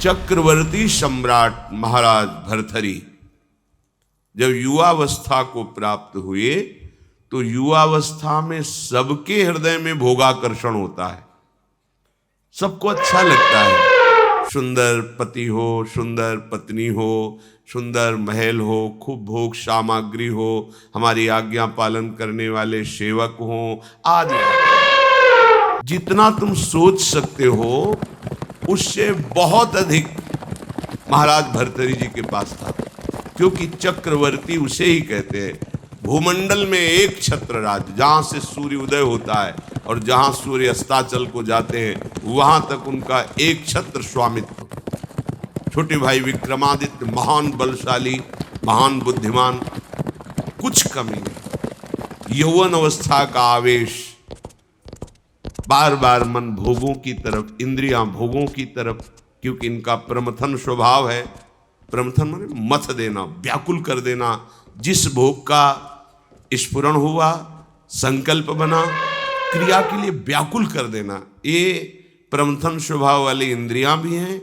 चक्रवर्ती सम्राट महाराज भर्तृहरि जब युवावस्था को प्राप्त हुए तो युवावस्था में सबके हृदय में भोगाकर्षण होता है, सबको अच्छा लगता है। सुंदर पति हो, सुंदर पत्नी हो, सुंदर महल हो, खूब भोग सामग्री हो, हमारी आज्ञा पालन करने वाले सेवक हो आदि। जितना तुम सोच सकते हो उससे बहुत अधिक महाराज भर्तृहरि जी के पास था, क्योंकि चक्रवर्ती उसे ही कहते हैं। भूमंडल में एक छत्र राज, जहां से सूर्य उदय होता है और जहां सूर्य अस्ताचल को जाते हैं वहां तक उनका एक छत्र स्वामित्व। छोटे भाई विक्रमादित्य महान बलशाली, महान बुद्धिमान, कुछ कमी नहीं। यौवन अवस्था का आवेश, बार बार मन भोगों की तरफ, इंद्रियां भोगों की तरफ, क्योंकि इनका प्रमथन स्वभाव है। प्रमथन माने मथ देना, व्याकुल कर देना। जिस भोग का स्फुरण हुआ, संकल्प बना, क्रिया के लिए व्याकुल कर देना, ये प्रमथन स्वभाव वाली इंद्रियां भी हैं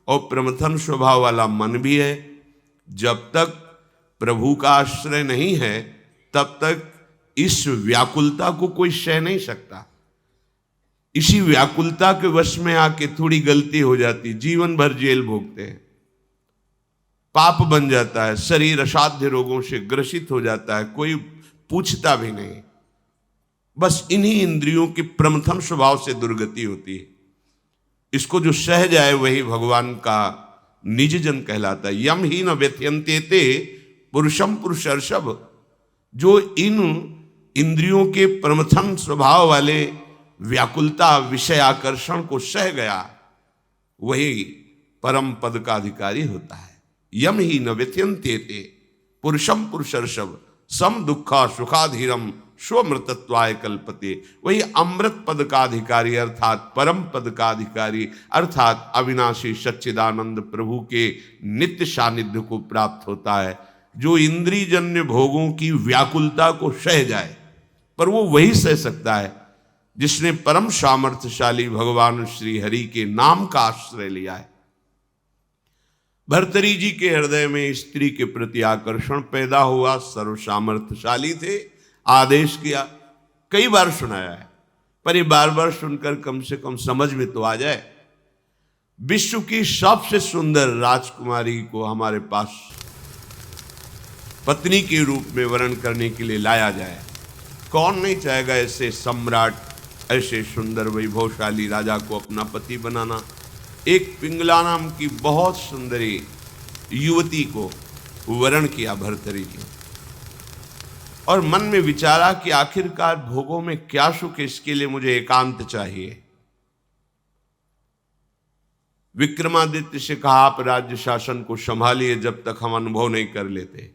और प्रमथन स्वभाव वाला मन भी है। जब तक प्रभु का आश्रय नहीं है तब तक इस व्याकुलता को कोई सह नहीं सकता। इसी व्याकुलता के वश में आके थोड़ी गलती हो जाती, जीवन भर जेल भोगते हैं, पाप बन जाता है, शरीर असाध्य रोगों से ग्रसित हो जाता है, कोई पूछता भी नहीं। बस इन्हीं इंद्रियों के प्रमथन स्वभाव से दुर्गति होती है। इसको जो सह जाए वही भगवान का निज जन कहलाता है। यम ही न व्यथयन्ते ते पुरुषम पुरुषर्षभ। जो इन इंद्रियों के प्रमथन स्वभाव वाले व्याकुलता, विषय आकर्षण को सह गया, वही परम पद का अधिकारी होता है। यम ही न व्यथयन्ते ते पुरुषम पुरुषर्षभ सम दुखा सुखाधीरम स्वमृतत्वाय कल्पते। वही अमृत पद का अधिकारी अर्थात परम पद का अधिकारी अर्थात अविनाशी सच्चिदानंद प्रभु के नित्य सानिध्य को प्राप्त होता है, जो इंद्रियजन्य भोगों की व्याकुलता को सह जाए। पर वो वही सह सकता है जिसने परम सामर्थ्यशाली भगवान श्री हरि के नाम का आश्रय लिया है। भर्तृहरि जी के हृदय में स्त्री के प्रति आकर्षण पैदा हुआ। सर्व सामर्थ्यशाली थे, आदेश किया, कई बार सुनाया है, पर ये बार बार सुनकर कम से कम समझ में तो आ जाए। विश्व की सबसे सुंदर राजकुमारी को हमारे पास पत्नी के रूप में वर्ण करने के लिए लाया जाए। कौन नहीं चाहेगा ऐसे सम्राट, ऐसे सुंदर वैभवशाली राजा को अपना पति बनाना। एक पिंगला नाम की बहुत सुंदरी युवती को वरण किया भर्तृहरि जी, और मन में विचारा कि आखिरकार भोगों में क्या सुख है, इसके लिए मुझे एकांत चाहिए। विक्रमादित्य से कहा, आप राज्य शासन को संभालिए जब तक हम अनुभव नहीं कर लेते।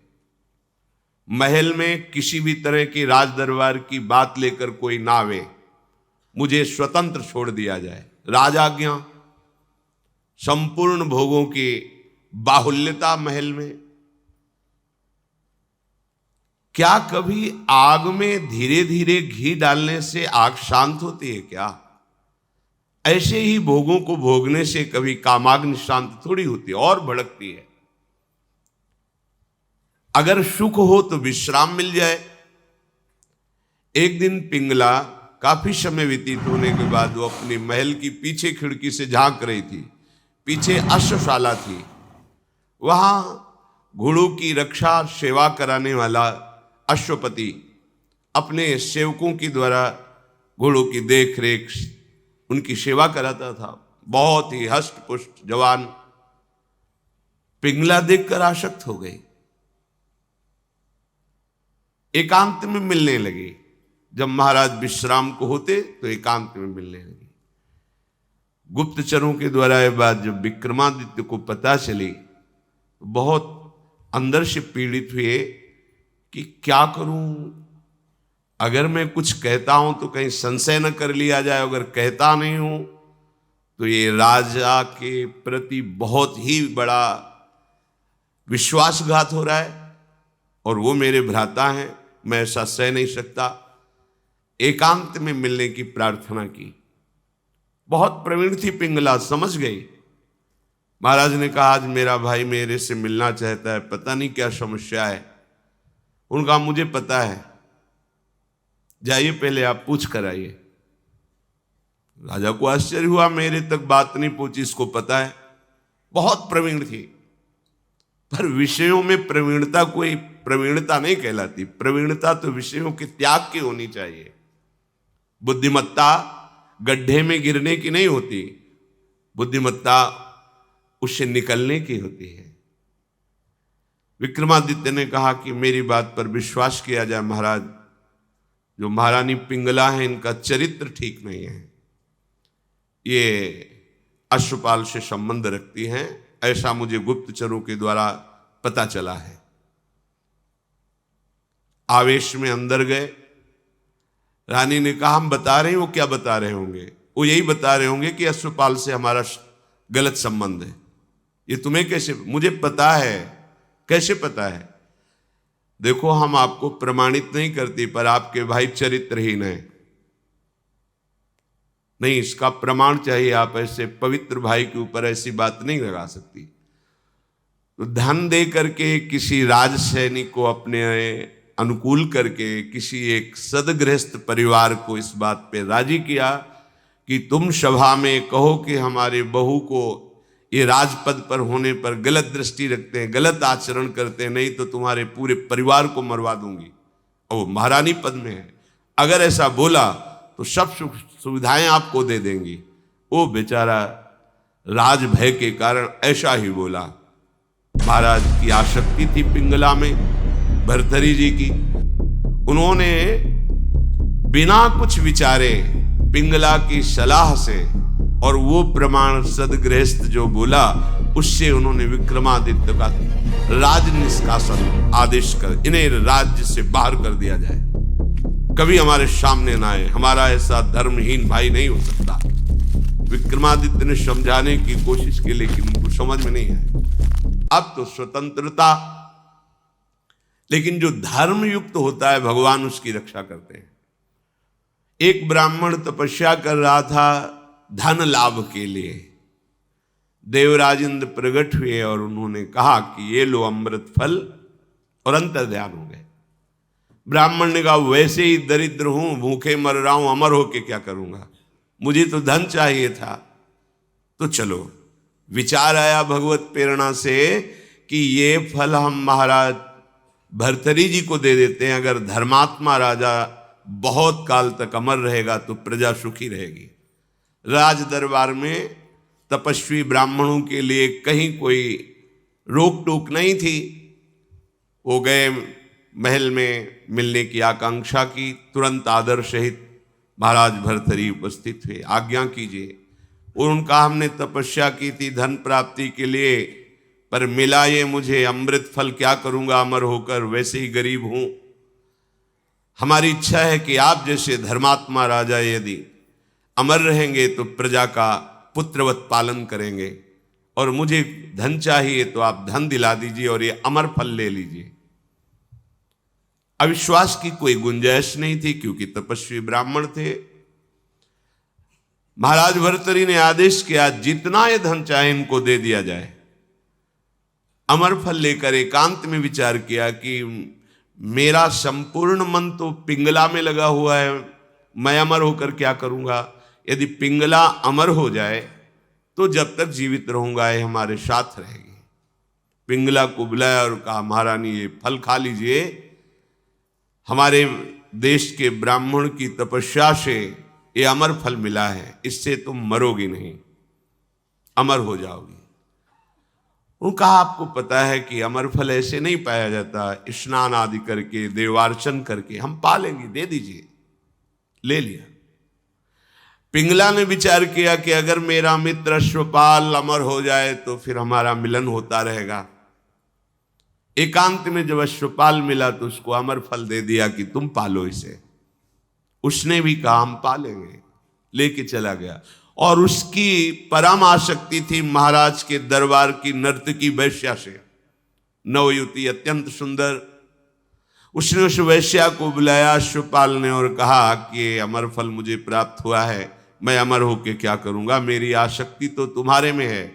महल में किसी भी तरह की राज दरबार की बात लेकर कोई ना आवे, मुझे स्वतंत्र छोड़ दिया जाए। राजाज्ञा, संपूर्ण भोगों की बाहुल्यता महल में। क्या कभी आग में धीरे धीरे घी डालने से आग शांत होती है क्या? ऐसे ही भोगों को भोगने से कभी कामाग्नि शांत थोड़ी होती है, और भड़कती है। अगर सुख हो तो विश्राम मिल जाए। एक दिन पिंगला काफी समय व्यतीत होने के बाद वो अपने महल की पीछे खिड़की से झांक रही थी। पीछे अश्वशाला थी, वहां घोड़ों की रक्षा सेवा कराने वाला अश्वपति अपने सेवकों के द्वारा घोड़ों की देख रेख, उनकी सेवा कराता था। बहुत ही हष्ट पुष्ट जवान। पिंगला देखकर आसक्त हो गई, एकांत में मिलने लगी। जब महाराज विश्राम को होते तो एकांत में मिलने लगी। गुप्तचरों के द्वारा यह बात जब विक्रमादित्य को पता चली, बहुत अंदर से पीड़ित हुए कि क्या करूं, अगर मैं कुछ कहता हूं तो कहीं संशय न कर लिया जाए, अगर कहता नहीं हूं तो ये राजा के प्रति बहुत ही बड़ा विश्वासघात हो रहा है, और वो मेरे भ्राता हैं, मैं ऐसा सह नहीं सकता। एकांत में मिलने की प्रार्थना की। बहुत प्रवीण थी पिंगला, समझ गई महाराज ने कहा आज मेरा भाई मेरे से मिलना चाहता है, पता नहीं क्या समस्या है। उनका मुझे पता है, जाइए पहले आप पूछ कर आइए। राजा को आश्चर्य हुआ, मेरे तक बात नहीं पहुंची, इसको पता है। बहुत प्रवीण थी, पर विषयों में प्रवीणता कोई प्रवीणता नहीं कहलाती। प्रवीणता तो विषयों के त्याग की होनी चाहिए। बुद्धिमत्ता गड्ढे में गिरने की नहीं होती, बुद्धिमत्ता उससे निकलने की होती है। विक्रमादित्य ने कहा कि मेरी बात पर विश्वास किया जाए महाराज, जो महारानी पिंगला है इनका चरित्र ठीक नहीं है, ये अश्वपाल से संबंध रखती हैं, ऐसा मुझे गुप्तचरों के द्वारा पता चला है। आवेश में अंदर गए। रानी ने कहा हम बता रहे हैं। वो क्या बता रहे होंगे? वो यही बता रहे होंगे कि अश्वपाल से हमारा गलत संबंध है। ये तुम्हें कैसे? मुझे पता है। कैसे पता है? देखो हम आपको प्रमाणित नहीं करती, पर आपके भाई चरित्रहीन है। नहीं, इसका प्रमाण चाहिए। आप ऐसे पवित्र भाई के ऊपर ऐसी बात नहीं लगा सकती। तो धन दे करके किसी राज सैनिक को अपने अनुकूल करके किसी एक सदगृहस्थ परिवार को इस बात पे राजी किया कि तुम सभा में कहो कि हमारे बहू को ये राजपद पर होने पर गलत दृष्टि रखते हैं, गलत आचरण करते हैं, नहीं तो तुम्हारे पूरे परिवार को मरवा दूंगी। और वो महारानी पद में है। अगर ऐसा बोला तो सब सुख सुविधाएं आपको दे देंगी। वो बेचारा राज भय के कारण ऐसा ही बोला। महाराज की आसक्ति थी पिंगला में, भर्तरी जी की। उन्होंने बिना कुछ विचारे पिंगला की सलाह से और वो प्रमाण सदगृहस्थ जो बोला उससे उन्होंने विक्रमादित्य का राज निष्कासन आदेश कर इन्हें राज्य से बाहर कर दिया जाए, कभी हमारे सामने ना आए। हमारा ऐसा धर्महीन भाई नहीं हो सकता। विक्रमादित्य ने समझाने की कोशिश की, लेकिन उनको समझ में नहीं आया। अब तो स्वतंत्रता, लेकिन जो धर्म युक्त होता है भगवान उसकी रक्षा करते हैं। एक ब्राह्मण तपस्या कर रहा था धन लाभ के लिए। देवराज इंद्र प्रकट हुए और उन्होंने कहा कि ये लो अमृत फल, और अंतर्ध्यान हो गए। ब्राह्मण ने कहा वैसे ही दरिद्र हूं, भूखे मर रहा हूं, अमर होके क्या करूंगा, मुझे तो धन चाहिए था। तो चलो विचार आया भगवत प्रेरणा से कि ये फल हम महाराज भर्तरी जी को दे देते हैं। अगर धर्मात्मा राजा बहुत काल तक अमर रहेगा तो प्रजा सुखी रहेगी। राज दरबार में तपस्वी ब्राह्मणों के लिए कहीं कोई रोक टोक नहीं थी। वो गए महल में, मिलने की आकांक्षा की, तुरंत आदर सहित महाराज भर्तरी उपस्थित हुए। आज्ञा कीजिए। और उनका हमने तपस्या की थी धन प्राप्ति के लिए, पर मिला ये मुझे अमृत फल, क्या करूंगा अमर होकर, वैसे ही गरीब हूं। हमारी इच्छा है कि आप जैसे धर्मात्मा राजा यदि अमर रहेंगे तो प्रजा का पुत्रवत पालन करेंगे, और मुझे धन चाहिए तो आप धन दिला दीजिए और ये अमर फल ले लीजिए। अविश्वास की कोई गुंजाइश नहीं थी, क्योंकि तपस्वी ब्राह्मण थे। महाराज भर्तरी ने आदेश किया जितना ये धन चाहे इनको दे दिया जाए। अमर फल लेकर एकांत में विचार किया कि मेरा संपूर्ण मन तो पिंगला में लगा हुआ है, मैं अमर होकर क्या करूंगा। यदि पिंगला अमर हो जाए तो जब तक जीवित रहूंगा ये हमारे साथ रहेगी। पिंगला को बुलाया और कहा महारानी ये फल खा लीजिए, हमारे देश के ब्राह्मण की तपस्या से ये अमर फल मिला है, इससे तुम मरोगी नहीं, अमर हो जाओगी। उनका आपको पता है कि अमर फल ऐसे नहीं पाया जाता, स्नान आदि करके देवार्चन करके हम पा लेंगे, दे दीजिए। ले लिया। पिंगला ने विचार किया कि अगर मेरा मित्र अश्वपाल अमर हो जाए तो फिर हमारा मिलन होता रहेगा। एकांत में जब अश्वपाल मिला तो उसको अमर फल दे दिया कि तुम पालो इसे। उसने भी कहा हम पालेंगे, लेके चला गया। और उसकी परम आसक्ति थी महाराज के दरबार की नर्तकी वैश्या से। नवयुवती अत्यंत सुंदर। उसने उस वैश्या को बुलाया अश्वपाल ने और कहा कि अमर फल मुझे प्राप्त हुआ है, मैं अमर होके क्या करूंगा, मेरी आसक्ति तो तुम्हारे में है,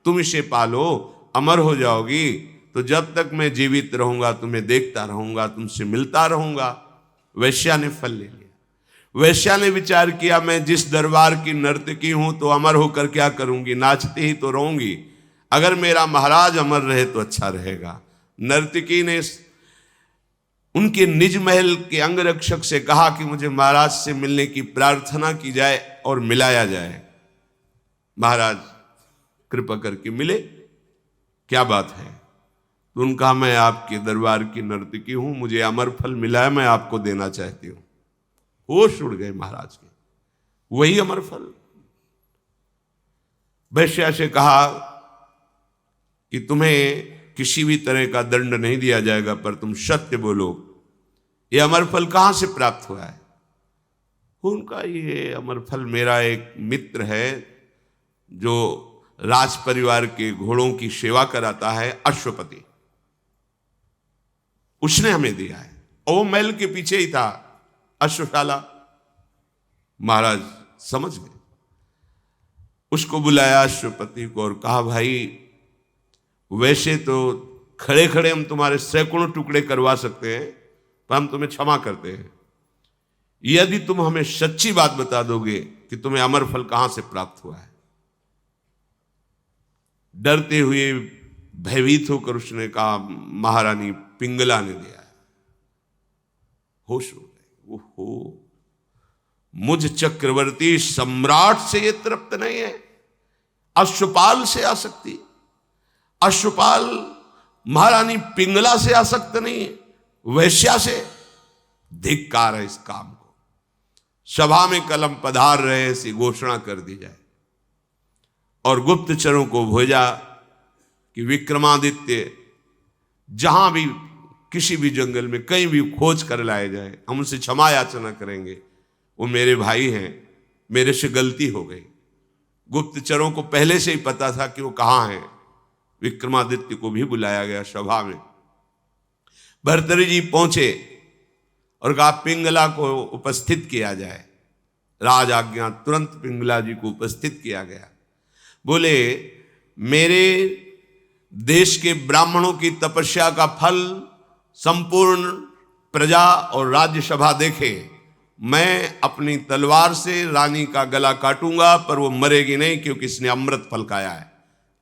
तुम इसे पालो, अमर हो जाओगी। तो जब तक मैं जीवित रहूंगा तुम्हें देखता रहूंगा, तुमसे मिलता रहूंगा। वैश्या ने फल ले लिया। वैश्या ने विचार किया, मैं जिस दरबार की नर्तकी हूं तो अमर होकर क्या करूंगी, नाचती ही तो रहूंगी। अगर मेरा महाराज अमर रहे तो अच्छा रहेगा। नर्तकी ने उनके निज महल के अंगरक्षक से कहा कि मुझे महाराज से मिलने की प्रार्थना की जाए और मिलाया जाए। महाराज कृपा करके मिले, क्या बात है? तो उन्होंने कहा, मैं आपके दरबार की नर्तकी हूं, मुझे अमर फल मिला है, मैं आपको देना चाहती हूं। होश उड़ गए महाराज के। वही अमर फल। वैश्या से कहा कि तुम्हें किसी भी तरह का दंड नहीं दिया जाएगा, पर तुम सत्य बोलो, ये अमर फल कहां से प्राप्त हुआ है? उनका ये अमर फल मेरा एक मित्र है जो राज परिवार के घोड़ों की सेवा कराता है, अश्वपति, उसने हमें दिया है। और वो महल के पीछे ही था अश्वशाला। महाराज समझ गए। उसको बुलाया अश्वपति को और कहा, भाई वैसे तो खड़े खड़े हम तुम्हारे सैकड़ों टुकड़े करवा सकते हैं, पर हम तुम्हें क्षमा करते हैं यदि तुम हमें सच्ची बात बता दोगे कि तुम्हें अमर फल कहां से प्राप्त हुआ है। डरते हुए भयभीत होकर उसने कहा, महारानी पिंगला ने दिया है। होश हो गए। ओहो, मुझ चक्रवर्ती सम्राट से ये तृप्त नहीं है, अश्वपाल से आसक्ति, अश्वपाल महारानी पिंगला से आसक्त नहीं है, वैश्या से। धिक्कार है इस काम को। सभा में कलम पधार रहे ऐसी घोषणा कर दी जाए और गुप्तचरों को भेजा कि विक्रमादित्य जहां भी किसी भी जंगल में कहीं भी खोज कर लाए जाए, हम उनसे क्षमा याचना करेंगे। वो मेरे भाई हैं, मेरे से गलती हो गई। गुप्तचरों को पहले से ही पता था कि वो कहाँ हैं। विक्रमादित्य को भी बुलाया गया सभा में। भर्तृहरि जी पहुंचे और कहा, पिंगला को उपस्थित किया जाए। राज आज्ञा, तुरंत पिंगला जी को उपस्थित किया गया। बोले, मेरे देश के ब्राह्मणों की तपस्या का फल संपूर्ण प्रजा और राज्यसभा देखे। मैं अपनी तलवार से रानी का गला काटूंगा, पर वो मरेगी नहीं, क्योंकि इसने अमृत फल खाया है।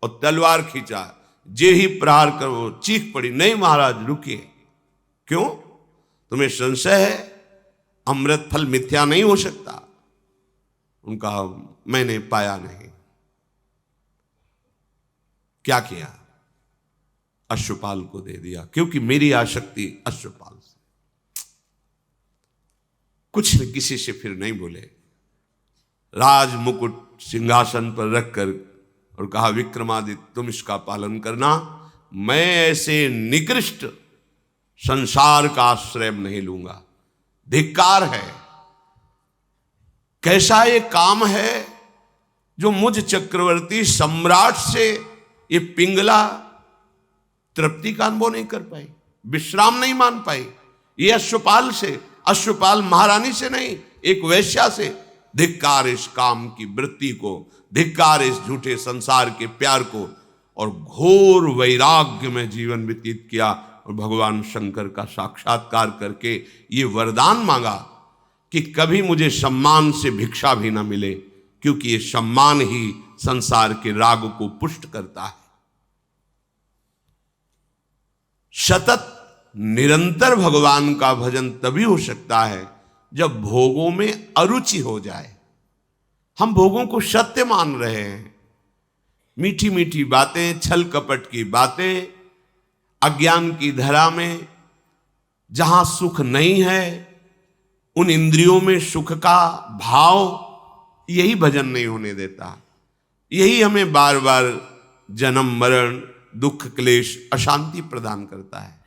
और तलवार खींचा, जे ही प्रहार कर वो चीख पड़ी, नहीं महाराज रुकिए। क्यों? तुम्हें संशय है? अमृत फल मिथ्या नहीं हो सकता। उनका मैंने पाया नहीं। क्या किया? अश्वपाल को दे दिया, क्योंकि मेरी आसक्ति अश्वपाल से। कुछ न किसी से फिर नहीं बोले। राज मुकुट सिंहासन पर रखकर और कहा, विक्रमादित्य तुम इसका पालन करना, मैं ऐसे निकृष्ट संसार का आश्रय नहीं लूंगा। धिक्कार है। कैसा ये काम है जो मुझ चक्रवर्ती सम्राट से ये पिंगला तृप्ति का अनुभव नहीं कर पाई, विश्राम नहीं मान पाई। ये अश्वपाल से, अश्वपाल महारानी से नहीं, एक वैश्या से। धिक्कार इस काम की वृत्ति को, धिक्कार इस झूठे संसार के प्यार को। और घोर वैराग्य में जीवन व्यतीत किया और भगवान शंकर का साक्षात्कार करके ये वरदान मांगा कि कभी मुझे सम्मान से भिक्षा भी ना मिले, क्योंकि ये सम्मान ही संसार के राग को पुष्ट करता है। सतत निरंतर भगवान का भजन तभी हो सकता है जब भोगों में अरुचि हो जाए। हम भोगों को सत्य मान रहे हैं। मीठी मीठी बातें, छल कपट की बातें, अज्ञान की धरा में जहां सुख नहीं है, उन इंद्रियों में सुख का भाव, यही भजन नहीं होने देता। यही हमें बार बार जन्म मरण, दुख, क्लेश, अशांति प्रदान करता है।